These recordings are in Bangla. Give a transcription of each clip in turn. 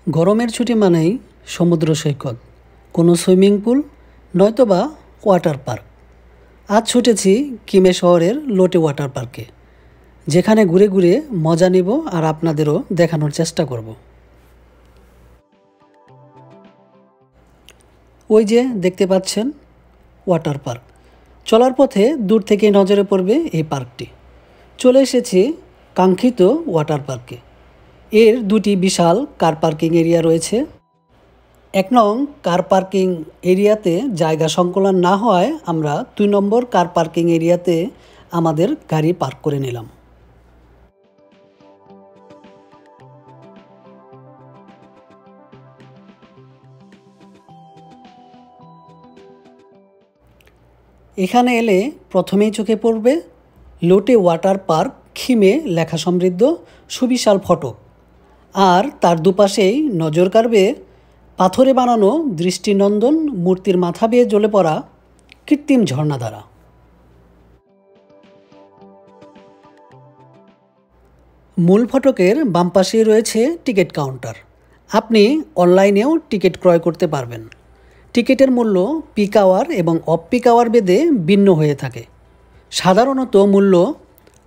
গরমের ছুটি মানেই সমুদ্র সৈকত, কোনো সুইমিং পুল নয়তোবা ওয়াটার পার্ক। আজ ছুটেছি কিমে শহরের লোটে ওয়াটার পার্কে, যেখানে ঘুরে ঘুরে মজা নিব আর আপনাদেরও দেখানোর চেষ্টা করব। ওই যে দেখতে পাচ্ছেন ওয়াটার পার্ক। চলার পথে দূর থেকে নজরে পড়বে এই পার্কটি। চলে এসেছি কাঙ্ক্ষিত ওয়াটার পার্কে। এর দুটি বিশাল কার পার্কিং এরিয়া রয়েছে। 1 নং কার পার্কিং এরিয়াতে জায়গা সংকুলান না হওয়ায় আমরা 2 নম্বর কার পার্কিং এরিয়াতে আমাদের গাড়ি পার্ক করে নিলাম। এখানে এলে প্রথমেই চোখে পড়বে লোটে ওয়াটার পার্ক খিমে লেখা সমৃদ্ধ সুবিশাল ফটক, আর তার দুপাশেই নজর কাড়বে পাথরে বানানো দৃষ্টিনন্দন মূর্তির মাথা বেয়ে জ্বলে পড়া কৃত্রিম ঝর্ণাধারা। মূল ফটকের বাম পাশেই রয়েছে টিকিট কাউন্টার। আপনি অনলাইনেও টিকিট ক্রয় করতে পারবেন। টিকিটের মূল্য পিক আওয়ার এবং অফ পিক আওয়ার ভেদে ভিন্ন হয়ে থাকে। সাধারণত মূল্য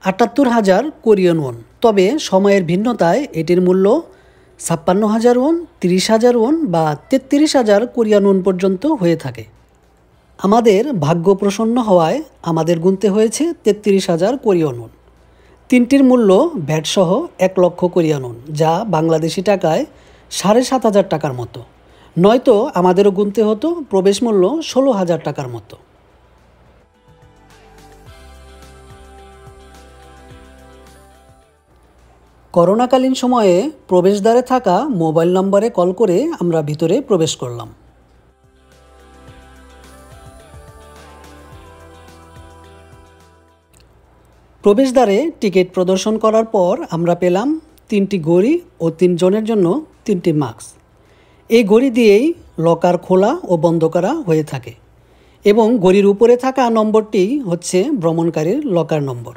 ৭৮,০০০ কোরিয়ান ওন, তবে সময়ের ভিন্নতায় এটির মূল্য ৫৬,০০০ ওন, ৩০,০০০ ওন বা ৩৩,০০০ কোরিয়ান ওন পর্যন্ত হয়ে থাকে। আমাদের ভাগ্য প্রসন্ন হওয়ায় আমাদের গুনতে হয়েছে ৩৩,০০০ কোরিয়ান ওন। তিনটির মূল্য ভ্যাটসহ ১,০০,০০০ কোরিয়ান ওন, যা বাংলাদেশি টাকায় ৭,৫০০ টাকার মতো। নয়তো আমাদেরও গুনতে হতো প্রবেশ মূল্য ১৬,০০০ টাকার মতো। করোনাকালীন সময়ে প্রবেশদ্বারে থাকা মোবাইল নম্বরে কল করে আমরা ভিতরে প্রবেশ করলাম। প্রবেশদ্বারে টিকিট প্রদর্শন করার পর আমরা পেলাম 3টি ঘড়ি ও 3 জনের জন্য 3টি মাস্ক। এই ঘড়ি দিয়েই লকার খোলা ও বন্ধ করা হয়ে থাকে এবং ঘড়ির উপরে থাকা নম্বরটি হচ্ছে ভ্রমণকারীর লকার নম্বর।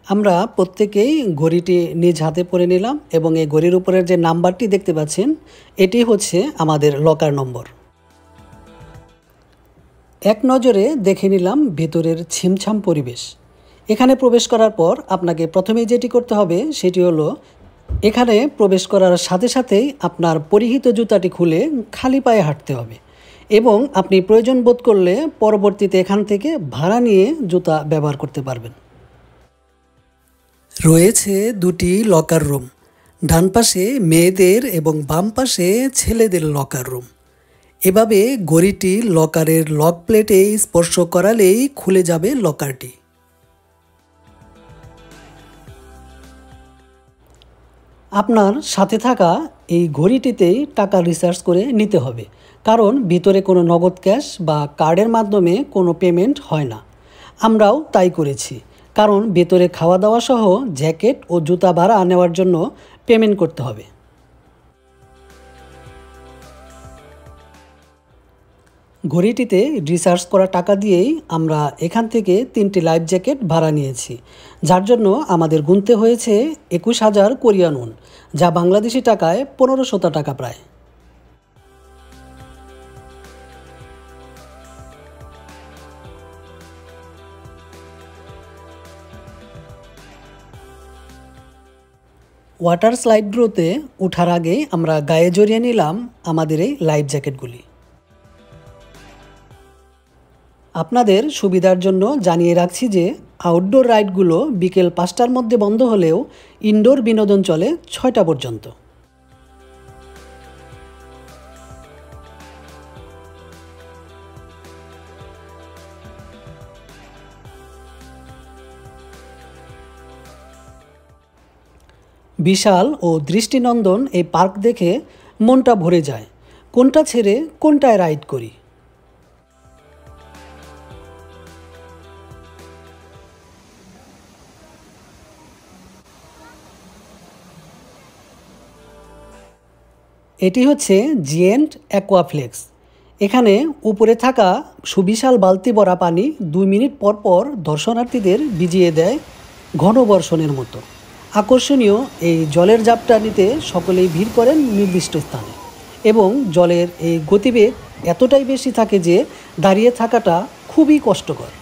আমরা প্রত্যেকেই ঘড়িটি নিজ হাতে পরে নিলাম এবং এই ঘড়ির উপরের যে নাম্বারটি দেখতে পাচ্ছেন এটি হচ্ছে আমাদের লকার নম্বর। এক নজরে দেখে নিলাম ভেতরের ছিমছাম পরিবেশ। এখানে প্রবেশ করার পর আপনাকে প্রথমেই যেটি করতে হবে সেটি হলো এখানে প্রবেশ করার সাথে সাথেই আপনার পরিহিত জুতাটি খুলে খালি পায়ে হাঁটতে হবে এবং আপনি প্রয়োজন বোধ করলে পরবর্তীতে এখান থেকে ভাড়া নিয়ে জুতা ব্যবহার করতে পারবেন। রয়েছে 2টি লকার রুম, ডান পাশে মেয়েদের এবং বাম পাশে ছেলেদের লকার রুম। এভাবে ঘড়িটি লকারের লক প্লেটে স্পর্শ করালেই খুলে যাবে লকারটি। আপনার সাথে থাকা এই ঘড়িটিতেই টাকা রিচার্জ করে নিতে হবে, কারণ ভিতরে কোনো নগদ ক্যাশ বা কার্ডের মাধ্যমে কোনো পেমেন্ট হয় না। আমরাও তাই করেছি, কারণ ভেতরে খাওয়া দাওয়া সহ জ্যাকেট ও জুতা ভাড়া নেওয়ার জন্য পেমেন্ট করতে হবে। ঘড়িটিতে রিচার্জ করা টাকা দিয়েই আমরা এখান থেকে 3টি লাইফ জ্যাকেট ভাড়া নিয়েছি, যার জন্য আমাদের গুনতে হয়েছে ২১,০০০ কোরিয়ান ওন, যা বাংলাদেশি টাকায় ১৫০০ টাকা প্রায়। ওয়াটার স্লাইডগুলোতে ওঠার আগেই আমরা গায়ে জড়িয়ে নিলাম আমাদের এই লাইফ জ্যাকেটগুলি। আপনাদের সুবিধার জন্য জানিয়ে রাখছি যে আউটডোর রাইডগুলো বিকেল 5টার মধ্যে বন্ধ হলেও ইনডোর বিনোদন চলে 6টা পর্যন্ত। বিশাল ও দৃষ্টিনন্দন এই পার্ক দেখে মনটা ভরে যায়। কোনটা ছেড়ে কোনটায় রাইড করি। এটি হচ্ছে জিয়েন্ট অ্যাকোয়াফ্লেক্স। এখানে উপরে থাকা সুবিশাল বালতি ভরা পানি 2 মিনিট পর পর দর্শনার্থীদের ভিজিয়ে দেয় ঘন বর্ষণের মতো। আকর্ষণীয় এই জলের ঝাপটা নিতে সকলেই ভিড় করেন নির্দিষ্ট স্থানে এবং জলের এই গতিবেগ এতটাই বেশি থাকে যে দাঁড়িয়ে থাকাটা খুবই কষ্টকর।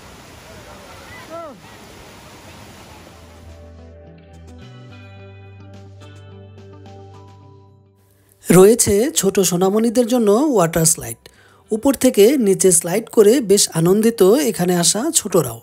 রয়েছে ছোট সোনামণিদের জন্য ওয়াটার স্লাইড। উপর থেকে নিচে স্লাইড করে বেশ আনন্দিত এখানে আসা ছোটরাও।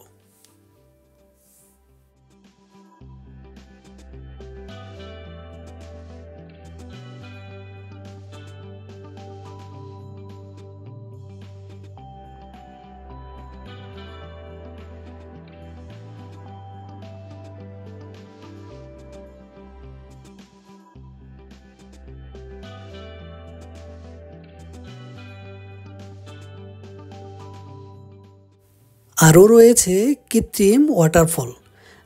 আরও রয়েছে কৃত্রিম ওয়াটারফল,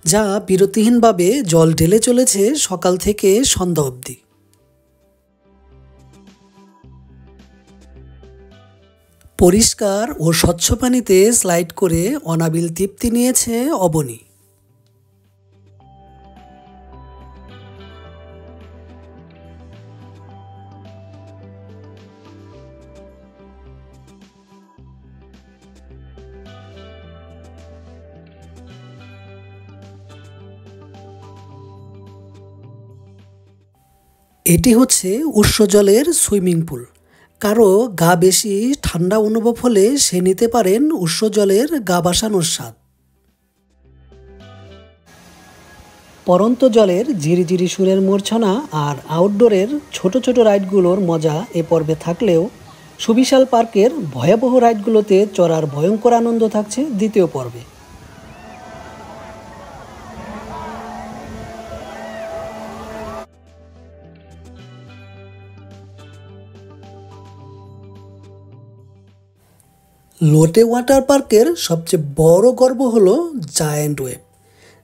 যা বিরতিহীনভাবে জল ঢেলে চলেছে সকাল থেকে সন্ধ্যা অবধি। পরিষ্কার ও স্বচ্ছ পানিতে স্লাইড করে অনাবিল তৃপ্তি নিয়েছে অবনী। এটি হচ্ছে উৎস জলের সুইমিং পুল। কারো গা বেশি ঠান্ডা অনুভব হলে সে নিতে পারেন উৎস জলের গা ভাসানোর স্বাদ। পরন্ত জলের ঝিরিঝিরি সুরের মূর্ছনা আর আউটডোরের ছোট ছোট রাইডগুলোর মজা এ পর্বে থাকলেও সুবিশাল পার্কের ভয়াবহ রাইডগুলোতে চড়ার ভয়ঙ্কর আনন্দ থাকছে দ্বিতীয় পর্বে। লোটে ওয়াটার পার্কের সবচেয়ে বড় গর্ব হলো জায়ান্ট ওয়েভ,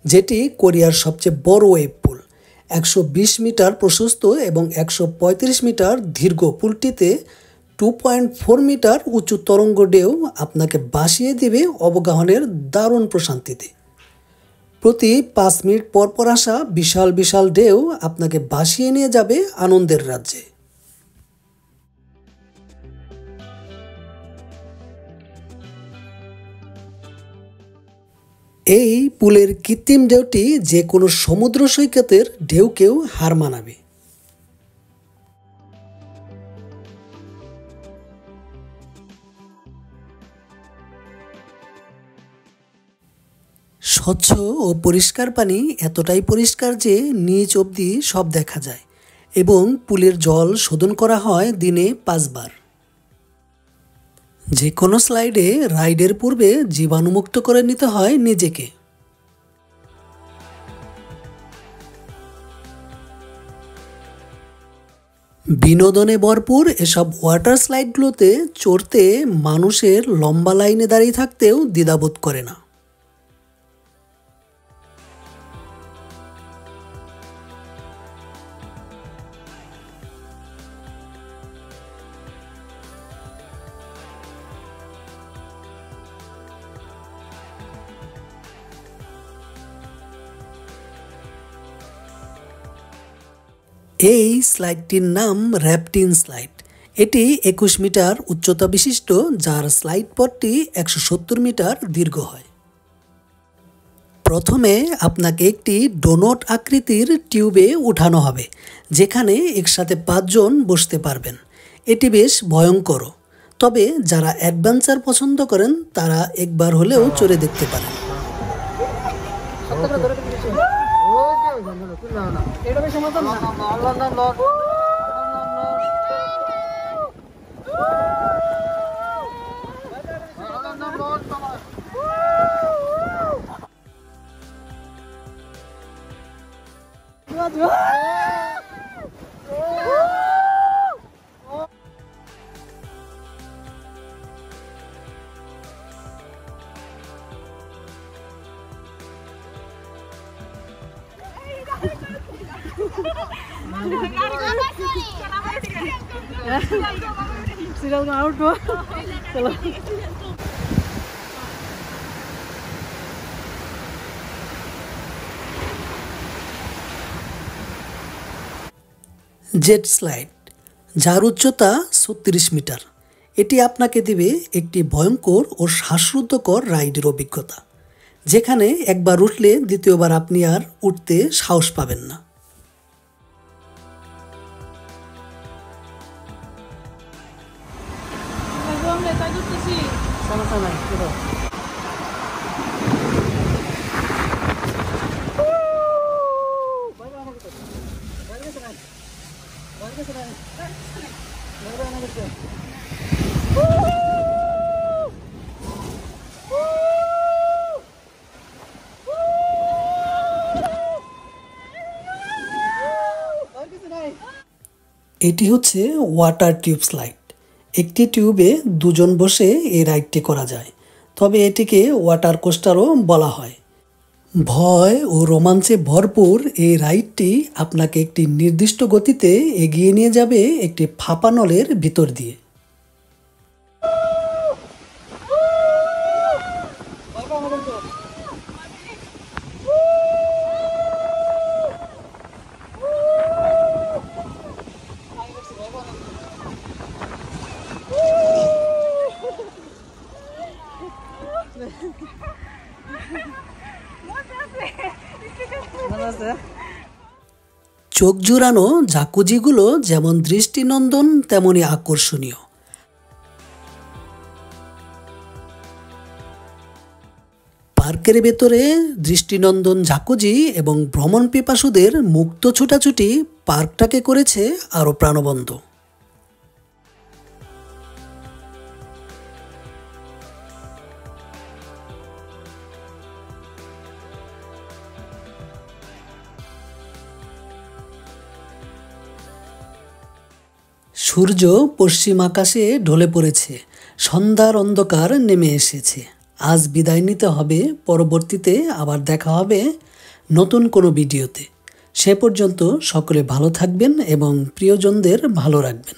যেটি কোরিয়ার সবচেয়ে বড় ওয়েভ পুল। 120 মিটার প্রশস্ত এবং 135 মিটার দীর্ঘ পুলটিতে 2.4 মিটার উঁচু তরঙ্গ ঢেউ আপনাকে ভাসিয়ে দেবে অবগাহনের দারুণ প্রশান্তিতে। প্রতি 5 মিনিট পর পর আসা বিশাল বিশাল ঢেউ আপনাকে ভাসিয়ে নিয়ে যাবে আনন্দের রাজ্যে। এই পুলের কৃত্রিম ঢেউটি যে কোনো সমুদ্র সৈকতের ঢেউকেও হার মানাবে। স্বচ্ছ ও পরিষ্কার পানি এতটাই পরিষ্কার যে নিচ অবধি সব দেখা যায় এবং পুলের জল শোধন করা হয় দিনে 5 বার। যে কোনো স্লাইডে রাইডের পূর্বে জীবাণুমুক্ত করে নিতে হয় নিজেকে। বিনোদনে ভরপুর এসব ওয়াটার স্লাইডগুলোতে চড়তে মানুষের লম্বা লাইনে দাঁড়িয়ে থাকতেও দ্বিধাবোধ করে না। এই স্লাইডটির নাম র্যাপটিন স্লাইড। এটি 21 মিটার উচ্চতা বিশিষ্ট, যার স্লাইড পথটি 170 মিটার দীর্ঘ হয়। প্রথমে আপনাকে একটি ডোনট আকৃতির টিউবে উঠানো হবে, যেখানে একসাথে 5 জন বসতে পারবেন। এটি বেশ ভয়ঙ্কর, তবে যারা অ্যাডভেঞ্চার পছন্দ করেন তারা একবার হলেও চড়ে দেখতে পারেন। সিরিয়াল আউট हो चलो জেট স্লাইড যার উচ্চতা 36 মিটার। এটি আপনাকে দেবে একটি ভয়ঙ্কর ও শ্বাসরুদ্ধকর রাইডের অভিজ্ঞতা, যেখানে একবার উঠলে দ্বিতীয়বার আপনি আর উঠতে সাহস পাবেন না। এটি হচ্ছে ওয়াটার টিউব স্লাইড। একটি টিউবে দুজন বসে এই রাইডটি করা যায়, তবে এটিকে ওয়াটার কোস্টারও বলা হয়। ভয় ও রোমাঞ্চে ভরপুর এই রাইডটি আপনাকে একটি নির্দিষ্ট গতিতে এগিয়ে নিয়ে যাবে একটি ফাঁপা নলের ভিতর দিয়ে। চোখ জুড়ানো জাকুজিগুলো যেমন দৃষ্টিনন্দন তেমনি আকর্ষণীয়। পার্কের ভেতরে দৃষ্টিনন্দন জাকুজি এবং ভ্রমণ পিপাসুদের মুক্ত ছোটাছুটি পার্কটাকে করেছে আরও প্রাণবন্ত। সূর্য পশ্চিম আকাশে ঢলে পড়েছে, সন্ধ্যার অন্ধকার নেমে এসেছে। আজ বিদায় নিতে হবে, পরবর্তীতে আবার দেখা হবে নতুন কোনো ভিডিওতে। সে পর্যন্ত সকলে ভালো থাকবেন এবং প্রিয়জনদের ভালো রাখবেন।